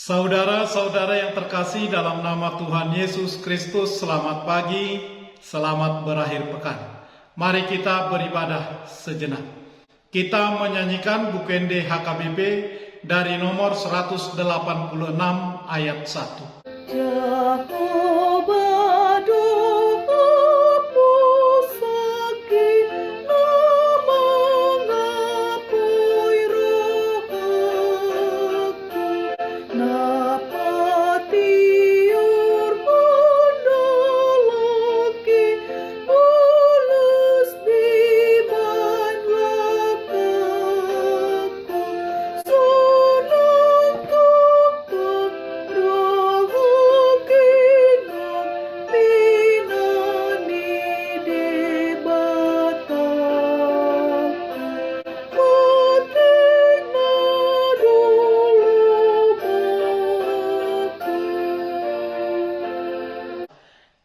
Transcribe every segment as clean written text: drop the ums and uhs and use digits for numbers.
Saudara-saudara yang terkasih dalam nama Tuhan Yesus Kristus, selamat pagi, selamat berakhir pekan. Mari kita beribadah sejenak. Kita menyanyikan Bukende HKBP dari nomor 186 ayat 1.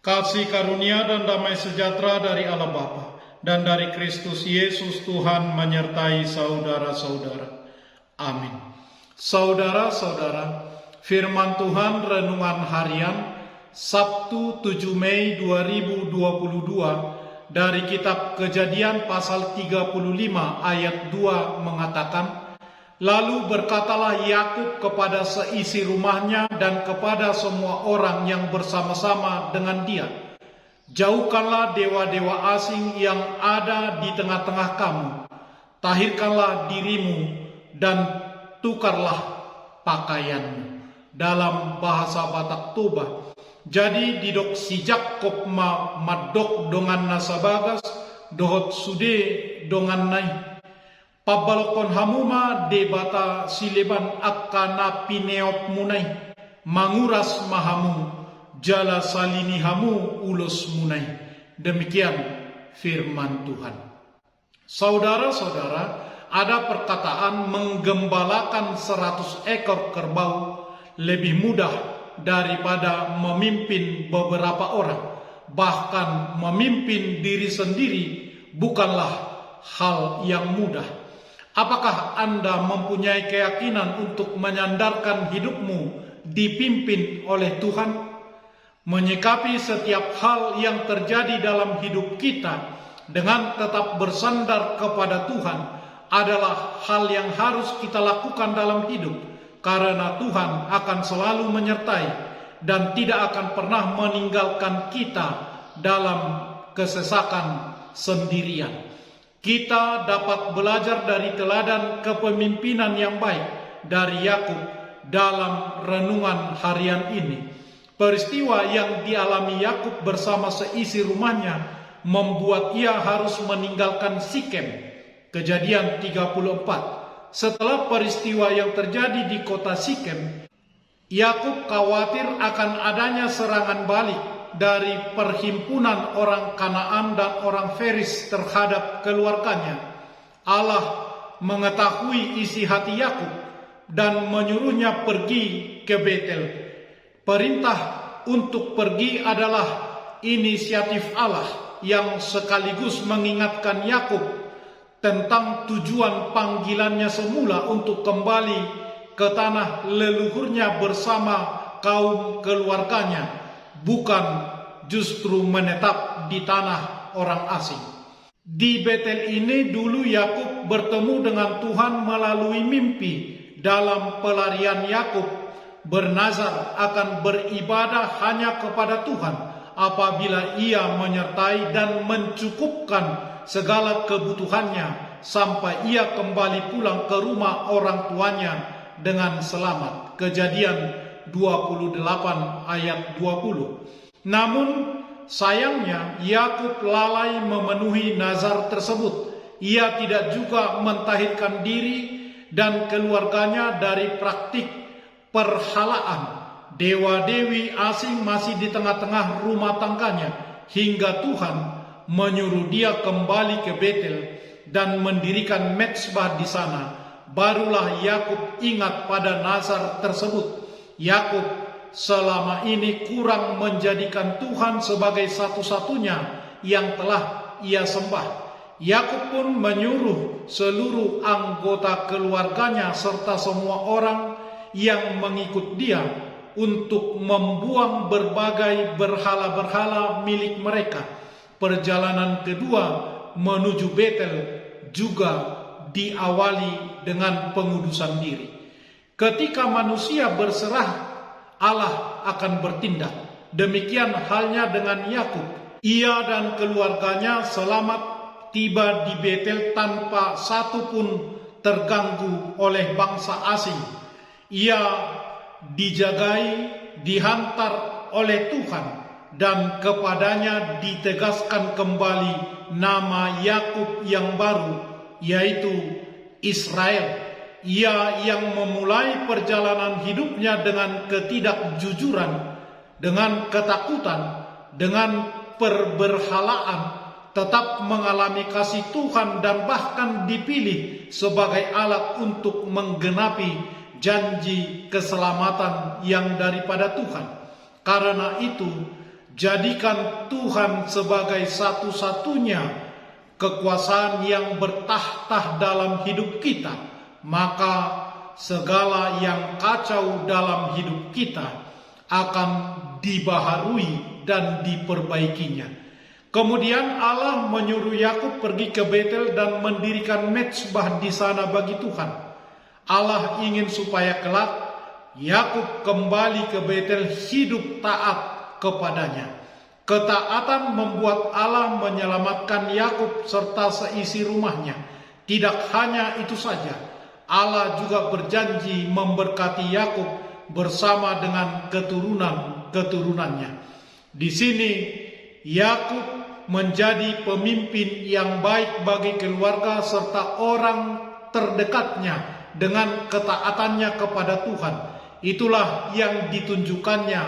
Kasih karunia dan damai sejahtera dari Allah Bapa dan dari Kristus Yesus Tuhan menyertai saudara-saudara. Amin. Saudara-saudara, firman Tuhan renungan harian Sabtu 7 Mei 2022 dari kitab Kejadian pasal 35 ayat 2 mengatakan, "Lalu berkatalah Yakub kepada seisi rumahnya dan kepada semua orang yang bersama-sama dengan dia, jauhkanlah dewa-dewa asing yang ada di tengah-tengah kamu, tahirkanlah dirimu dan tukarlah pakaianmu." Dalam bahasa Batak Toba, jadi didok si Jakob madok dongan nasabagas, dohot sude dongan nai. Pabalokon hamuma debata sileban akana pineop munai, manguras mahamu jala salini hamu ulos munai. Demikian firman Tuhan. Saudara-saudara, ada perkataan menggembalakan 100 ekor kerbau lebih mudah daripada memimpin beberapa orang. Bahkan memimpin diri sendiri bukanlah hal yang mudah. Apakah Anda mempunyai keyakinan untuk menyandarkan hidupmu dipimpin oleh Tuhan? Menyikapi setiap hal yang terjadi dalam hidup kita dengan tetap bersandar kepada Tuhan adalah hal yang harus kita lakukan dalam hidup, karena Tuhan akan selalu menyertai dan tidak akan pernah meninggalkan kita dalam kesesakan sendirian. Kita dapat belajar dari teladan kepemimpinan yang baik dari Yakub dalam renungan harian ini. Peristiwa yang dialami Yakub bersama seisi rumahnya membuat ia harus meninggalkan Sikem. Kejadian 34. Setelah peristiwa yang terjadi di kota Sikem, Yakub khawatir akan adanya serangan balik dari perhimpunan orang Kanaan dan orang Feris terhadap keluarganya. Allah mengetahui isi hati Yakub dan menyuruhnya pergi ke Betel. Perintah untuk pergi adalah inisiatif Allah yang sekaligus mengingatkan Yakub tentang tujuan panggilannya semula untuk kembali ke tanah leluhurnya bersama kaum keluarganya, bukan justru menetap di tanah orang asing. Di Betel ini dulu Yakub bertemu dengan Tuhan melalui mimpi. Dalam pelarian Yakub bernazar akan beribadah hanya kepada Tuhan apabila ia menyertai dan mencukupkan segala kebutuhannya sampai ia kembali pulang ke rumah orang tuanya dengan selamat. Kejadian 28 ayat 20. Namun sayangnya Yakub lalai memenuhi nazar tersebut. Ia tidak juga mentahirkan diri dan keluarganya dari praktik perhalaan. Dewa-dewi asing masih di tengah-tengah rumah tangganya hingga Tuhan menyuruh dia kembali ke Betel dan mendirikan mezbah di sana. Barulah Yakub ingat pada nazar tersebut. Yakub selama ini kurang menjadikan Tuhan sebagai satu-satunya yang telah ia sembah. Yakub pun menyuruh seluruh anggota keluarganya serta semua orang yang mengikut dia untuk membuang berbagai berhala-berhala milik mereka. Perjalanan kedua menuju Betel juga diawali dengan pengudusan diri. Ketika manusia berserah, Allah akan bertindak. Demikian halnya dengan Yakub. Ia dan keluarganya selamat tiba di Betel tanpa satu pun terganggu oleh bangsa asing. Ia dijagai, dihantar oleh Tuhan, dan kepadanya ditegaskan kembali nama Yakub yang baru, yaitu Israel. Ia yang memulai perjalanan hidupnya dengan ketidakjujuran, dengan ketakutan, dengan perberhalaan, tetap mengalami kasih Tuhan dan bahkan dipilih sebagai alat untuk menggenapi janji keselamatan yang daripada Tuhan. Karena itu, jadikan Tuhan sebagai satu-satunya kekuasaan yang bertahta dalam hidup kita, maka segala yang kacau dalam hidup kita akan dibaharui dan diperbaikinya. Kemudian Allah menyuruh Yakub pergi ke Betel dan mendirikan mezbah di sana bagi Tuhan. Allah ingin supaya kelak Yakub kembali ke Betel hidup taat kepadanya. Ketaatan membuat Allah menyelamatkan Yakub serta seisi rumahnya. Tidak hanya itu saja, Allah juga berjanji memberkati Yakub bersama dengan keturunan-keturunannya. Di sini Yakub menjadi pemimpin yang baik bagi keluarga serta orang terdekatnya dengan ketaatannya kepada Tuhan. Itulah yang ditunjukkannya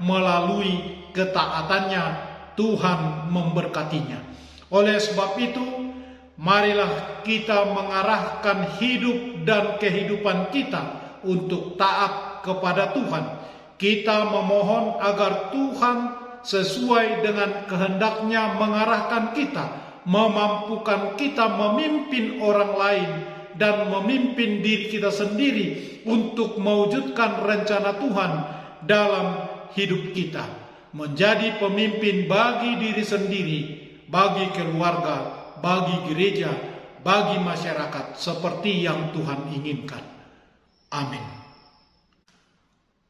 melalui ketaatannya. Tuhan memberkatinya. Oleh sebab itu, marilah kita mengarahkan hidup dan kehidupan kita untuk taat kepada Tuhan. Kita memohon agar Tuhan sesuai dengan kehendaknya mengarahkan kita, memampukan kita memimpin orang lain dan memimpin diri kita sendiri untuk mewujudkan rencana Tuhan dalam hidup kita. Menjadi pemimpin bagi diri sendiri, bagi keluarga, bagi gereja, bagi masyarakat seperti yang Tuhan inginkan. Amin.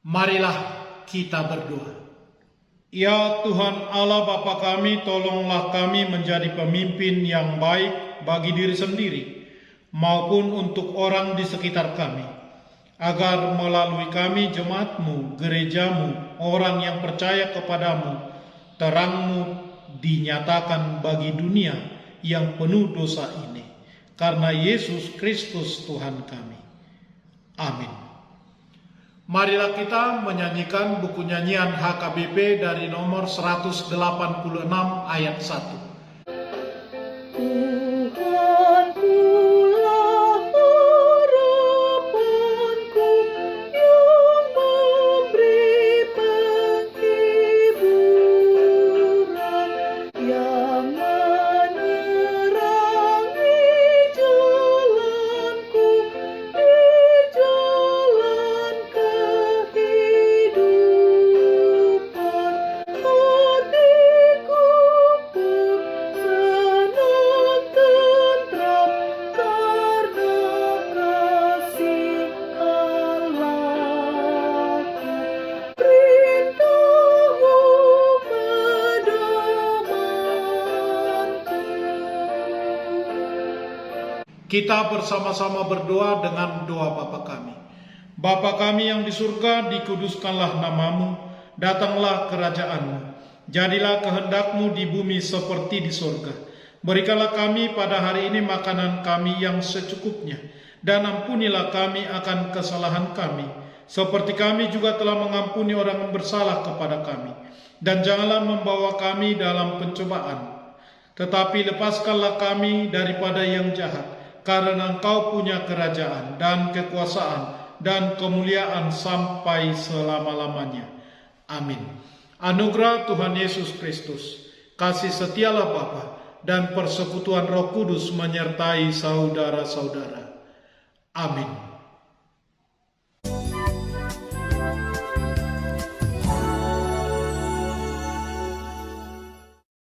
Marilah kita berdoa. Ya Tuhan Allah Bapa kami, tolonglah kami menjadi pemimpin yang baik bagi diri sendiri maupun untuk orang di sekitar kami, agar melalui kami jemaat-Mu, gereja-Mu, orang yang percaya kepadamu, terang-Mu dinyatakan bagi dunia yang penuh dosa ini, karena Yesus Kristus Tuhan kami. Amin. Marilah kita menyanyikan buku nyanyian HKBP dari nomor 186 ayat 1. Kita bersama-sama berdoa dengan doa Bapa kami. Bapa kami yang di surga, dikuduskanlah namamu, datanglah kerajaan-Mu. Jadilah kehendak-Mu di bumi seperti di surga. Berikanlah kami pada hari ini makanan kami yang secukupnya, dan ampunilah kami akan kesalahan kami, seperti kami juga telah mengampuni orang yang bersalah kepada kami. Dan janganlah membawa kami dalam pencobaan, tetapi lepaskanlah kami daripada yang jahat. Karena Engkau punya kerajaan dan kekuasaan dan kemuliaan sampai selama-lamanya. Amin. Anugerah Tuhan Yesus Kristus, kasih setialah Bapa, dan persekutuan Roh Kudus menyertai saudara-saudara. Amin.